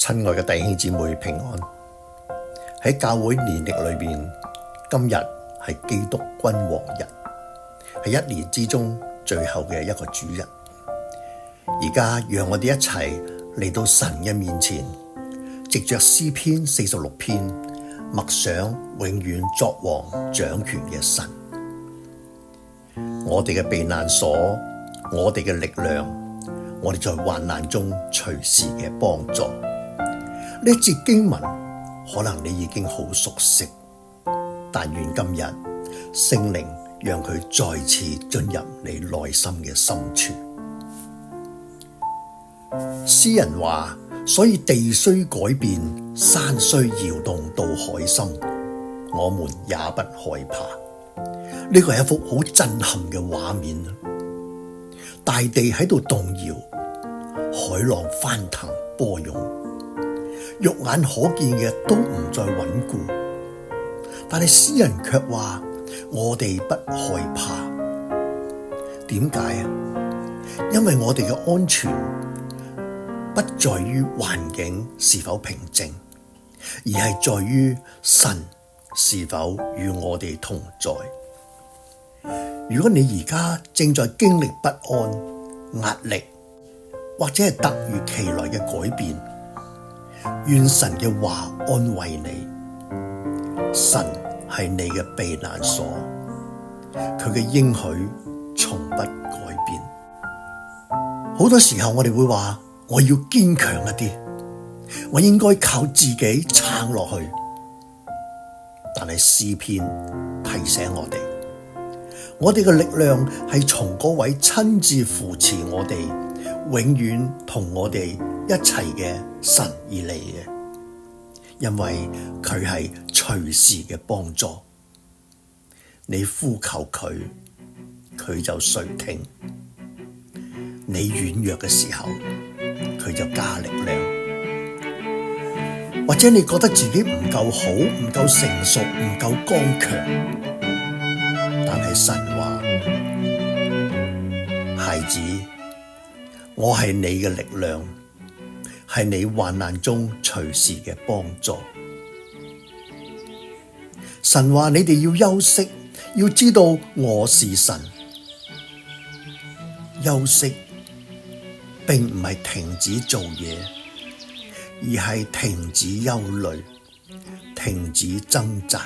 親愛嘅弟兄姊妹平安。喺教會年曆裏邊，今日係基督君王日，係一年之中最後嘅一個主日。而家讓我哋一齊嚟到神嘅面前，藉着詩篇46篇默想永遠作王掌權嘅神，我哋嘅避難所，我哋嘅力量，我哋在患難中隨時嘅幫助。呢一節經文可能你已經好熟悉，但願今日聖靈讓佢再次進入你內心嘅深處。詩人話，所以地雖改變，山雖搖動到海深，我們也不害怕。呢個係一幅好震撼嘅畫面，大地喺度動搖，海浪翻騰波湧，肉眼可見嘅都唔再穩固，但係詩人卻話我哋不害怕。點解啊？因為我哋嘅安全不在於環境是否平靜，而係在於神是否與我哋同在。如果你而家正在經歷不安、壓力，或者係突如其來嘅改變，願神嘅話安慰你。神係你嘅避難所，佢嘅應許從不改變。好多時候我哋會話，我要堅強一啲，我應該靠自己撐落去。但係詩篇提醒我哋嘅力量係從嗰位親自扶持我哋，永遠同我哋一齊嘅神而嚟嘅，因為佢係隨時嘅幫助。你呼求佢，佢就垂聽；你軟弱嘅時候，佢就加力量。或者你覺得自己唔夠好，唔夠成熟，唔夠剛強，但係神話，孩子，我係你嘅力量，係你患難中隨時嘅幫助。神話，你哋要休息，要知道我是神。休息並唔係停止做嘢，而係停止憂慮，停止掙扎，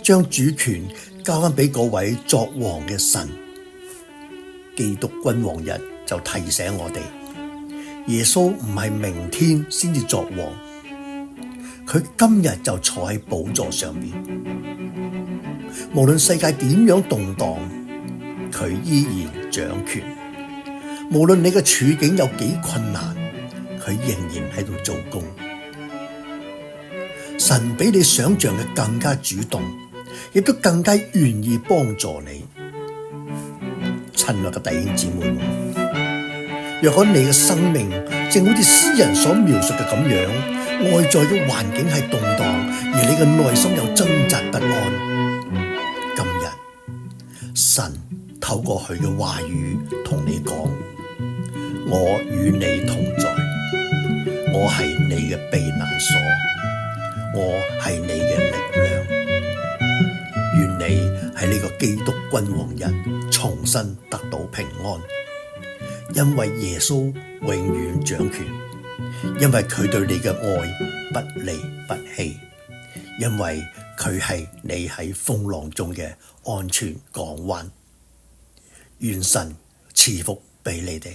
將主權交翻俾嗰位作王嘅神。基督君王日就提醒我哋，耶穌唔係明天先至作王，佢今日就坐喺寶座上面。無論世界點樣動盪，佢依然掌權。無論你嘅處境有幾困難，佢仍然喺度做工。神比你想象嘅更加主動，亦都更加願意幫助你。親愛嘅弟兄姊妹，若果你嘅生命正好似詩人所描述嘅咁樣，外在嘅環境係動盪，而你嘅內心又掙扎不安，今日神透過佢嘅話語同你講，我與你同在，我係你嘅避難所，我係你嘅力量。願你喺呢個基督君王日重新得到平安，因為耶穌永遠掌權，因為佢對你嘅愛不離不棄，因為佢係你喺風浪中嘅安全港灣。願神賜福俾你哋。